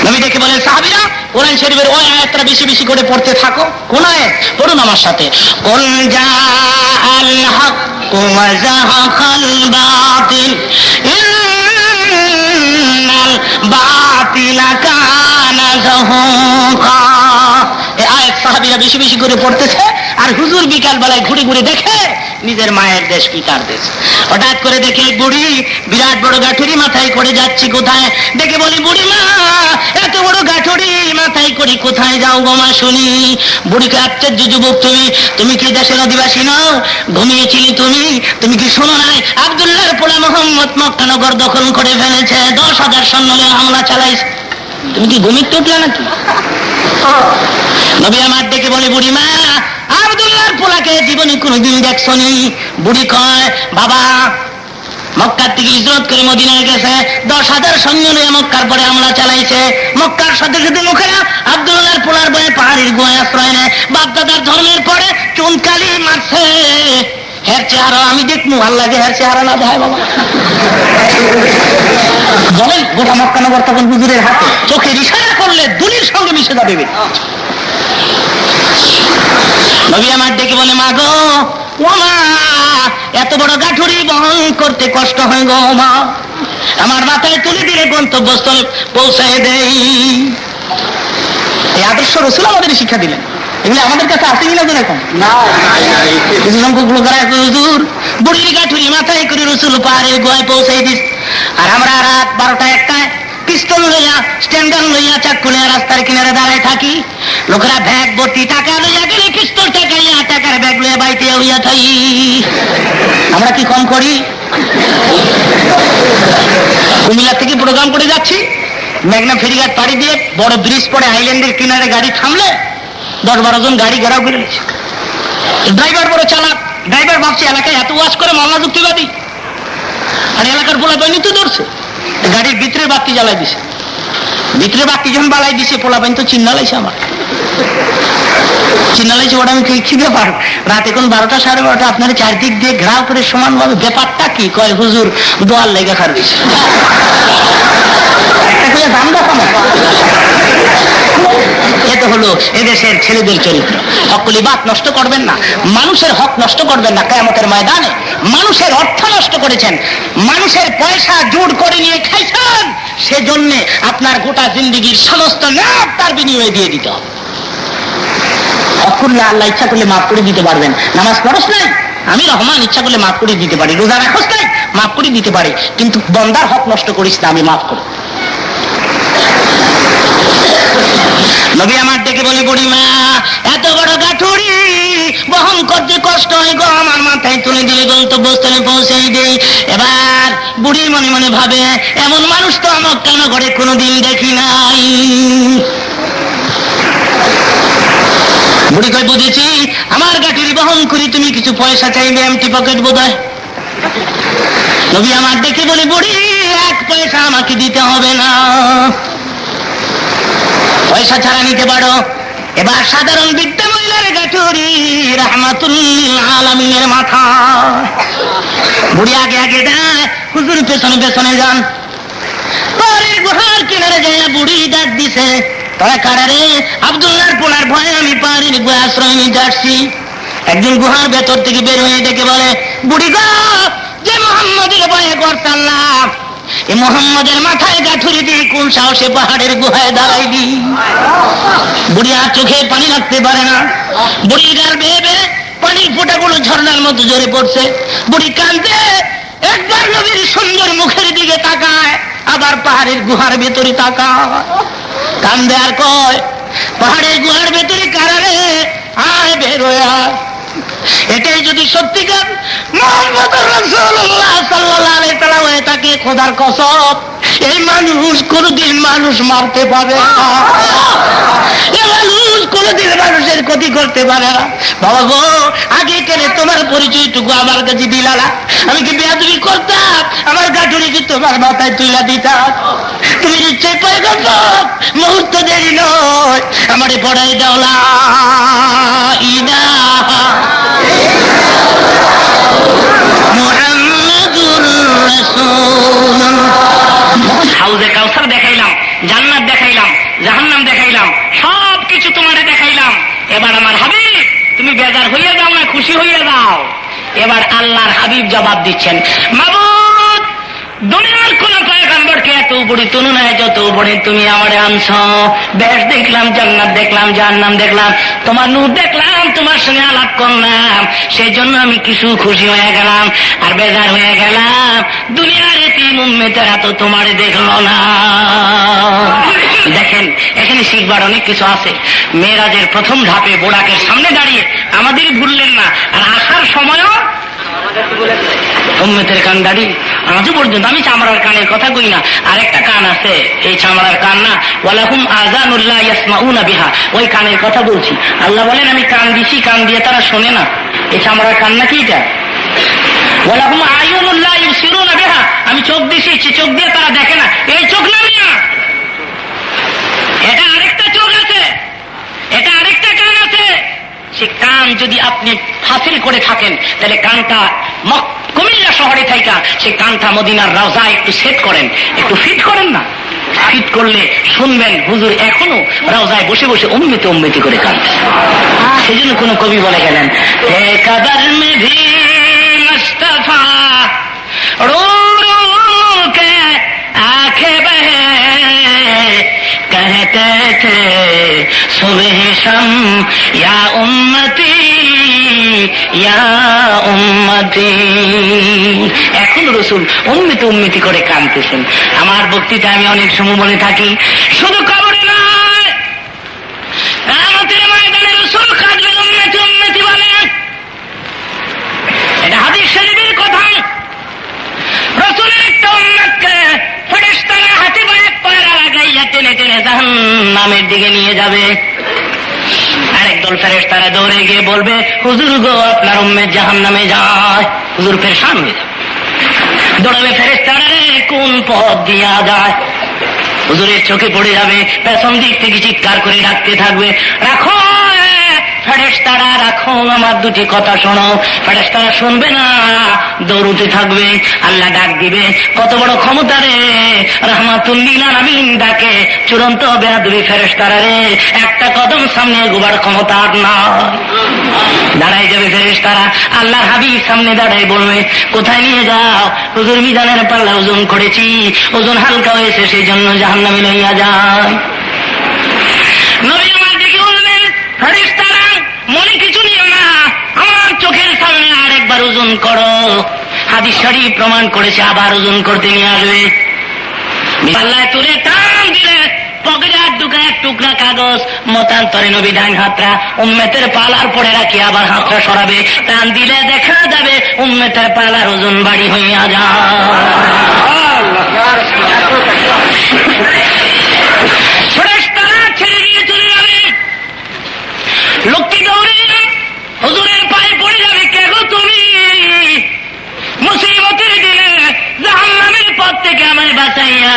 নবী দেখে বলেন, সাহাবীরা কোরআন শরীফের ওই আয়াতটা বেশি বেশি করে পড়তে থাকো। কোন আয়াত? পড়ুন আমার সাথে। কুল জাআল হক ওয়া যাহাকাল বাতিল ইন্নাল বাতিলা কানা যাহুকা। এই আয়াত সাহাবীরা বেশি বেশি করে পড়তেছে, আর হুজুর বিকাল বেলায় ঘুরে ঘুরে দেখে নিজের মায়ের দেশ পিতার দেশ। হঠাৎ করে দেখে বুড়ি বিরাট বড় গাঠুরি মাথায় করে যাচ্ছি কোথায়। দেখে বলি, বুড়ি মা, এত বড় গাঠুরি মাথায় করে কোথায় যাও গো মা শুনি? বুড়িকে, আশ্চর্য যুবক, তুমি কি দেশের অধিবাসী নও? ঘুমিয়েছিলি তুমি কি শোনো নাই? আব্দুল্লাহর পোলা মোহাম্মদ মক্কানগর দখল করে ফেলেছে, 10,000 সৈন্য নিয়ে হামলা চালাইছে। তুমি কি ঘুমিয়ে উঠলে নাকি? নবী আমার ডেকে বলে, বুড়ি মা, আব্দুল্লাহর পোলাকে জীবনে কোনোদিন দেখছনি? বুড়ি কয়, বাবা মক্কার থেকে হিজরত করে মদিনায় গেছে, 10,000 সৈন্য নিয়ে মক্কার পরে হামলা চালাইছে। মক্কার সাথে সাথে মুখেরা আব্দুল্লাহর পোলার বয়ে পাহাড়ির গুহায় আশ্রয় নেয়। বাপদাদার ধর্মের পরে চুনকালি মারছে। হের চেহারা আমি দেখবো, আল্লাহ যে হের চেহারা না দেয় বাবা। বলেন, গোটা মক্কানগর তখন হুজুরের হাতে, চোখের ইশারা করলে দুলির সঙ্গে মিশে যাবে। নবী আমার ডেকে বলে, মা গো, ও মা, এত বড় গাঠুরি বহন করতে কষ্ট হয় গো মা, আমার মাথায় তুলে দিলে গন্তব্যস্থলে পৌঁছায় দেই। এই আদর্শ রাসূল আমাদের শিক্ষা দিলেন। এগুলো আমাদের কাছে আছে কিনা এরকম? কিছু সংখ্যক লোকেরা হুজুর বুড়ির গাঠুরি মাথায় করে রাসূল পাহাড়ের গুহায় পৌঁছাই দিস, আর আমরা রাত 12টা 1টায় পিস্তল লইয়া, স্ট্যান্ডার লইয়া, চাকু লইয়া রাস্তার কিনারে দাঁড়ায় থাকি। লোকেরা ব্যাগ ভর্তি টাকা লইয়া গেলে পিস্তল টাকাইয়া টাকার ব্যাগ লইয়া বাইতে হইয়া থাকি। আমরা কি কম করি? কুমিল্লা থেকে প্রোগ্রাম করে যাচ্ছি, মেঘনা ফেরিঘাট পাড়ি দিয়ে বড় ব্রিজ পড়ে আইল্যান্ডের কিনারে গাড়ি থামলে 10-12 জন গাড়ি ঘেরাও করে নিচ্ছে। ড্রাইভার বড় চালাক, ড্রাইভার ভাবছে এলাকায় এত ওয়াজ করে মামলা যুক্তিবাদী, আর এলাকার পোলা বাইনি তো ধরছে। গাড়ির ভিতরের বাতি জ্বালাই দিছে। ভিতরের বাতি যখন বালাই দিছে, পোলা বাইন তো চিন্নালাইছে, আমার চিন্নালাইছে। ওটা আমি কি ব্যাপার, রাত এখন 12টা 12:30, আপনার চারদিক দিয়ে ঘেরাও করে সমানভাবে, ব্যাপারটা কি? কয় হুজুর দোয়ার লেগে খার দিছে। এত হলো এদেশের ছেলেদের চরিত্র। হকলি বাত নষ্ট করবেন না, মানুষের হক নষ্ট করবেন না। কিয়ামতের ময়দানে মানুষের অর্থ নষ্ট করেছেন, মানুষের পয়সা জোর করে নিয়ে খাইছেন, সেজন্য আপনার গোটা জিন্দেগির সমস্ত লাভ তার বিনিময়ে দিয়ে দিতে হবে। হক করলে আল্লাহ ইচ্ছা করলে মাফ করে দিতে পারবেন। নামাজ পড়স নাই, আমি রহমান, ইচ্ছা করলে মাফ করে দিতে পারি। রোজা রাখস নাই, মাফ করে দিতে পারি, কিন্তু বন্দার হক নষ্ট করিস না, আমি মাফ করি। নবী আমার ডেকে বলে, বুড়ি মা, এত বড় গাঠুরি বহন করতে কষ্ট হয় গো, আমার মাথায় তুলে দিলে গন্তব্যস্থলে পৌঁছে দেই। এবার বুড়ি মনে মনে ভাবে, এমন মানুষ তো আমার কেন ঘরে কোনোদিন দেখি নাই। বুড়ি কই, বুঝেছি, আমার গাঠুরি বহন করি, তুমি কিছু পয়সা চাইবে, এমটি পকেট বোধ হয়। নবী আমার ডেকে বলে, বুড়ি, 1 পয়সা আমাকে দিতে হবে না, পয়সা ছাড়া নিতে পারো। এবার সাধারণ বিদ্যা মহিলার গাঠুরি রাহমাতুল লিল আলামিনের মাথা। বুড়ি আগে আগে যায়, হুজুর পেছনে পেছনে যান। পাহাড়ের গুহার কিনারে যায়, বুড়ি ডাক দিছে, তোরা কারা রে? আব্দুল্লাহর পোলার ভয়ে আমি পাহাড়ের গুহায় আশ্রয় নিতে আসছি। একজন গুহার ভেতর থেকে বের হয়ে ডেকে বলে, বুড়ি গো, যে মোহাম্মদের ভয়ে করতাল্লাম, এ মোহাম্মদের মাথায় গাঠুরি দিয়ে কোন সাহসে পাহাড়ের গুহায় দাঁড়াইবি? বুড়ি আর চোখে পানি রাখতে পারে না, বুড়ির গাল বেয়ে বেয়ে পানির ফোঁটাগুলো ঝর্ণার মতো ঝরে পড়ছে। বুড়ি কাঁদে, একবার নবীর সুন্দর মুখের দিকে তাকায়, আবার পাহাড়ের গুহার ভেতরে তাকায়, কান্দে আর কয়, পাহাড়ের গুহার ভেতরে কারা রে? আয় বের হয়ে আয়। এটাই যদি সত্যিকার মুহাম্মদুর রাসূলুল্লাহ সাল্লাল্লাহু আলাইহি সাল্লাম হয়ে থাকে, খোদার কসম, এই মানুষ কোনদিন মানুষ মারতে পারে না, এই মানুষ কোনদিন মানুষের ক্ষতি করতে পারে না। বাবা গো, আগে কেনে তোমার পরিচয়টুকু আমার কাছে দিলালা, আমি কি বেয়াদবি করতাম? আমার গাঠুরি কি তোমার মাথায় তুইলা দিতাম? তুমি নিশ্চয় পয়গম্বর, মুহূর্ত দেরি নয়, আমারে পড়াই দাও লা ইলাহা মুহাম্মাদুর রাসূলুল্লাহ। হাউজে কাউসার দেখাইলাম, জান্নাত দেখাইলাম, দেখাইলাম, জাহান্নাম দেখাইলাম, সব কিছু তোমারে দেখাইলাম। এবার আমার হাবিব তুমি বেজার হইয়া যাও না, খুশি হইয়া যাও। এবার আল্লাহর হাবিব জবাব দিচ্ছেন, মাবুদ দুনিয়ার কোন পয়গম্বরকে এত উপরে তুলনায় যত উপরে তুমি আমারে আনছ। বেশ দেখলাম, জান্নাত দেখলাম, জাহান্নাম দেখলাম, তোমার নূর দেখলাম, তোমার সঙ্গে আলাপ করলাম, সেই জন্য আমি কিছু খুশি হয়ে গেলাম আর বেজার হয়ে গেলাম। দুনিয়ার এতিম উম্মতেরা তো তোমারে দেখলো না। দেখেন এখানে শিখবার অনেক কিছু আছে। মেরাজের প্রথম ধাপে বোরাকের সামনে দাঁড়িয়ে আমাদের ভুললেন না, আর আসার সময়ও উম্মতের কান দাঁড়ি। আজও পর্যন্ত আমি চামড়ার কানের কথা কই না, আরেকটা কান আছে, এই চামড়ার কান না, ওয়ালাহুম আযানুল্লাহ ইয়াসমাউনা বিহা, ওই কানের কথা বলছি। আল্লাহ বলেন আমি কান দিছি, কান দিয়ে তারা শোনে না। এই চামড়ার কান নাকি এটা? ওয়ালাহুম আয়ুনুল্লাহ ইউসিরুনা বিহা, আমি চোখ দিছি, চোখ দিয়ে তারা দেখে না, এই চোখ না, এটা আরেকটা চোখ আছে, এটা আরেকটা কান আছে। সে কান যদি আপনি হাসিল করে থাকেন তাহলে কানটা কুমিল্লা শহরে থাইকা সে কানটা মদিনার রওজা একটু সেট করেন, একটু ফিট করেন না, ফিট করলে শুনবেন হুজুর এখনো রওজায় বসে বসে উম্মতি উম্মতি করে কাঁদছে। সেই জন্য কোন কবি বলে গেলেন, হে কবর মে ভি মুস্তাফা রো রো কে আঁখে বহে कहते थे सुबह शम या उम्मती या उम्मती। এখন রসুল উম্মতি উম্মতি করে কাঁদতেছেন। আমার বক্তৃতা আমি অনেক সময় বলে থাকি, শুধু কবরে নয়, কিয়ামতের ময়দানে রসুল কাঁদবেন, উম্মতি উম্মতি বলে। এটা হাদিস শরীফের কথা। রসুলের একটা উম্মতকে ফেরেশতারা হাতে করে পায়রা লাগাইয়া টেনে টেনে জাহান্নামের দিকে নিয়ে যাবে। আরেকদল ফেরেশতারা দৌড়ে গিয়ে বলবে, হুজুর গো আপনার উম্মত জাহান্নামে যায়। হুজুর পেরেশান হয়ে যাবে, দৌড়াবে ফেরেশতারা, রে কোন পথ দিয়া যায়? হুজুরের চোখে পড়ে যাবে, পেছন দিক থেকে চিৎকার করে ডাকতে থাকবে, রাখো ফেরেশতারা রাখো, আমার দুটি কথা শোনো। ফেরেশতারা শুনবে না, দৌড়তে থাকবে। আল্লাহ ডাক দিবে, কত বড় ক্ষমতা রে, রাহমাতুল লিল আলামিন ডাকে, চূড়ান্ত বেয়াদবি ফেরেশতারা রে, একটা কদম সামনে গোবার ক্ষমতা আর না। দাঁড়াই যাবে ফেরেশতারা, আল্লাহর হাবিব সামনে দাঁড়াই বলবে, কোথায় নিয়ে যাও? হুজুর মিজানের পাল্লা ওজন করেছি, ওজন হালকা হয়েছে, সেই জন্য জাহান্নামে লইয়া যায়। নবী আমার দিকে বলবেন, ফেরেশতারা মনে কিছু নিও না, আমার চোখের সামনে আরেকবার ওজন করো। হাদিস শরীফ প্রমাণ করেছে, আবার ওজন করতে নিয়ে আসবে। পাল্লায় তুলে টান দিলে পকেটে হাত ঢুকে এক টুকরা কাগজ, মতান্তরে নবী ডান হাতটা উম্মতের পালার পরে রাখি আবার হাতটা সরাবে, টান দিলে দেখা যাবে উম্মতের পালার ওজন বাড়ি হইয়া যায়। ফেরেশতারা ছেড়ে দিয়ে চলে যাবে। লোকটি দৌড়ে হুজুরের পায়ে পড়ে যাবে, কে গো তুমি? মুসিবতের দিনে জাহান্নামের পথ থেকে আমায় বাঁচাইয়া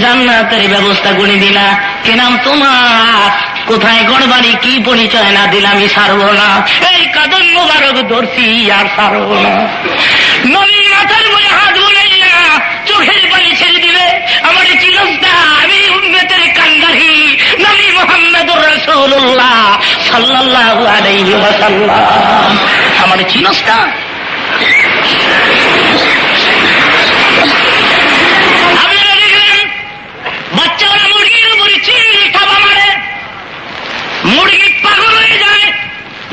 জান্নাতের ব্যবস্থা করে দিলা, কে নাম তোমার? কোথায় গড়বাড়ি, কি পরিচয় না দিলে আমি ছাড়বো না। এই কদম মোবারক ধরছি আর ছাড়বো না। নবী মাথার বলে হাত বুলাইয়া চোখের পানি ছেড়ে দিবে, আমার চিরস্তা আমি উম্মতের কান্দারি নবী মুহাম্মদুর রাসূলুল্লাহ সাল্লাল্লাহু আলাইহি ওয়াসাল্লাম, আমার চিরস্তা। আপনারা দেখলেন বাচ্চারা মুরগির উপরে চিংড়ি খাবা মারে, মুরগি পাগল হয়ে যায়,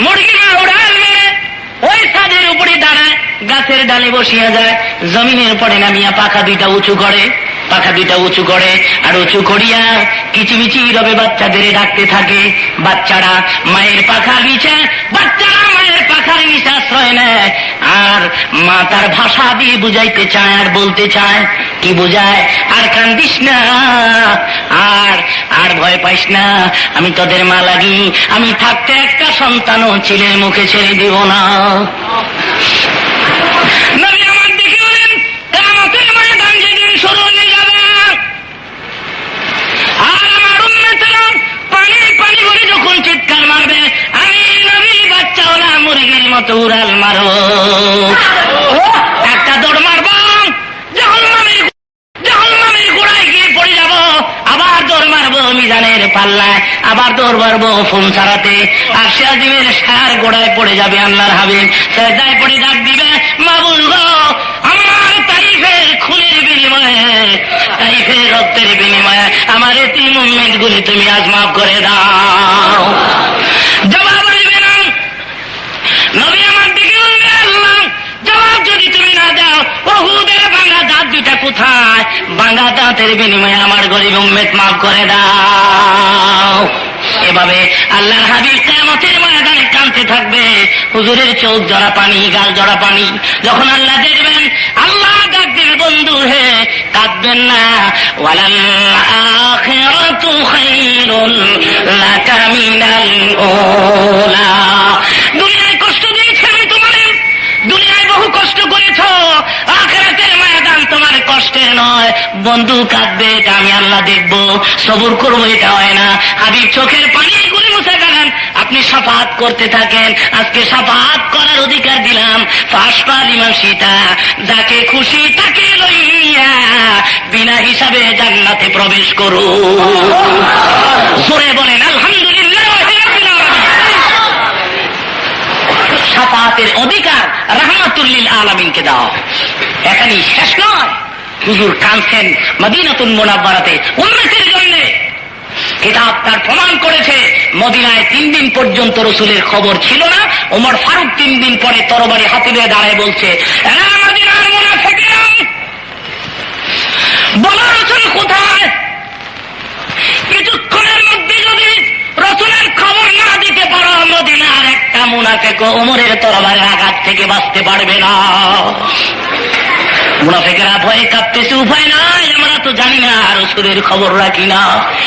মুরগি মা উড়াল মেরে ওই ছাদের উপরে দাঁড়ায়, গাছের ডালে বসিয়া যায়, জমিনের উপরে নামিয়া পাখা দুইটা উঁচু করে, পাখা দুইটা উঁচু করে, আর উঁচু করিয়া কিচিমিচি রবে বাচ্চাদের ডাকতে থাকে। বাচ্চারা মায়ের পাখার নিচে, বাচ্চারা মায়ের পাখার নিচে আশ্রয় নেয়, আর মা তার ভাষা দিয়ে বুঝাইতে চায় আর বলতে চায়। কি বুঝায়? আর কান্দিস না, আর আর ভয় পাইস না, আমি তোদের মা লাগি, আমি থাকতে একটা সন্তানও ছেলের মুখে ছেড়ে দিব না। নবী আমার দেখে বলেন, কিয়ামতের ময়দান যেদিন শুরু হয়ে যাবে, আর আমার উম্মতেরা পানি পানি বলে যখন চিৎকার মারবে, আমি নবী বাচ্চাওয়ালা মুরগির মতো উড়াল মারব, একটা দৌড় মারব, জাহান্নামের গোড়ায় গিয়ে পড়ে যাব, আবার দৌড় মারবো, আমি বছর পারবো ফুল ছাড়াতে, আর সে আজিমের সার গোড়ায় পড়ে যাবে আল্লাহর হাবিব সেজদায় পড়ে ডাক দিবে, মাবুদ গো আমার তাইফের খুনের বিনিময়ে, তাইফের রক্তের বিনিময়ে আমার এতিম উম্মতগুলি তুমি আজ মাফ করে দাও। জবাব আসবে না। নবী আমার দিকে বলবে, আল্লাহ জবাব যদি তুমি না দাও, উহুদের ভাঙা দাঁত দুটা কোথায়? ভাঙা দাঁতের বিনিময়ে আমার গরিব উম্মত মাফ করে দাও। এভাবে আল্লাহর হাবিব কিয়ামতের ময়দানে কাঁদতে থাকবে, হুজুরের চোখ জড়া পানি, গাল জড়া পানি। যখন আল্লাহ দেখবেন, আল্লাহ ডাক দেবে, বন্ধু হে কাঁদবেন না, ওয়ালাল আখিরাতু খায়রুল লাকা মিনাল উলা। দুনিয়ায় কষ্ট দিয়েছি আমি তোমাদের, দুনিয়ায় বহু কষ্ট করেছো, আখিরাতের ময়দান তোমার কষ্টের নয়। বন্ধু কাঁদবে, এটা আমি আল্লাহ দেখবো, সবুর করবো, এটা হয় না। হাবিব চোখের পানি গুলি মুছে গেলেন, আপনি শাফাআত করতে থাকেন। আজকে শাফাআত করার অধিকার দিলাম, ফাসপা লিমান শিতা, যাকে খুশি তাকে লইয়া বিনা হিসাবে জান্নাতে প্রবেশ করো। জোরে বলেন আলহামদুলিল্লাহ। শাফাআতের অধিকার রাহমাতুল লিল আলামিনকে দাও। এখানেই শেষ নয়, হুজুর কাঁদছেন মদিনাতুল মুনাওয়ারাতে উম্মতের জন্য। কিতাব তার প্রমাণ করেছে, মদিনায় 3 দিন পর্যন্ত রসুলের খবর ছিল না। ওমর ফারুক 3 দিন পরে তরবারি হাতে নিয়ে দাঁড়ায় বলছে, মদিনার মুনাফিকরা, বলো রসুল কোথায়? কিছুক্ষণের মধ্যে যদি রসুলের খবর না দিতে পারো, মদিনার একটা মুনাফিক ওমরের তরবারির আঘাত থেকে বাঁচতে পারবে না। মুনাফিকেরা ভয়ে কাঁপতেছে, উপায় নাই, আমরা তো জানি না, রাসূলের খবর রাখি না,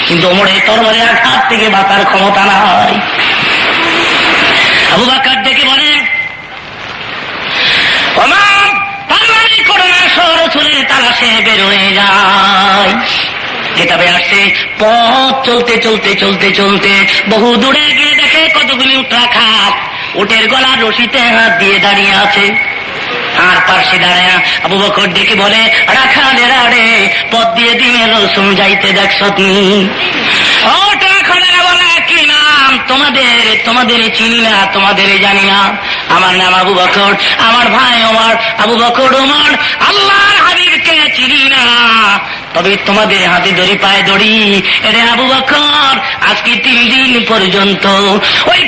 কিন্তু ওমরের তরবারির আঘাত থেকে বাঁচার ক্ষমতা নাই। আবু বকর ডেকে বলে, ওমর তরবারি করো না, রাসূলের তালাশে বের হয়ে যায়। কিতাবে আসছে, পথ চলতে চলতে চলতে চলতে বহু দূরে গিয়ে দেখে কতগুলি উট রাখা, উটের গলার রশিতে হাত দিয়ে দাঁড়িয়ে আছে। আর পাশে দাঁড়ায় আবু বকর ডেকে বলে, রাখালেরা রে, পথ দিয়ে দিনে রসুল যাইতে দেখছ তুমি? ও রাখালেরা বলে, কি নাম তোমাদের? তোমাদের চিনি না, তোমাদের জানি না। আমার নাম আবু বকর, আমার ভাই ওমর। আবু বকর ওমর আল্লাহর হাবিবকে চিনি না, তবে তোমাদের হাতে দড়ি পায়ে দড়ি। এরে আবু বকর, আজকে 3 দিন পর্যন্ত ওই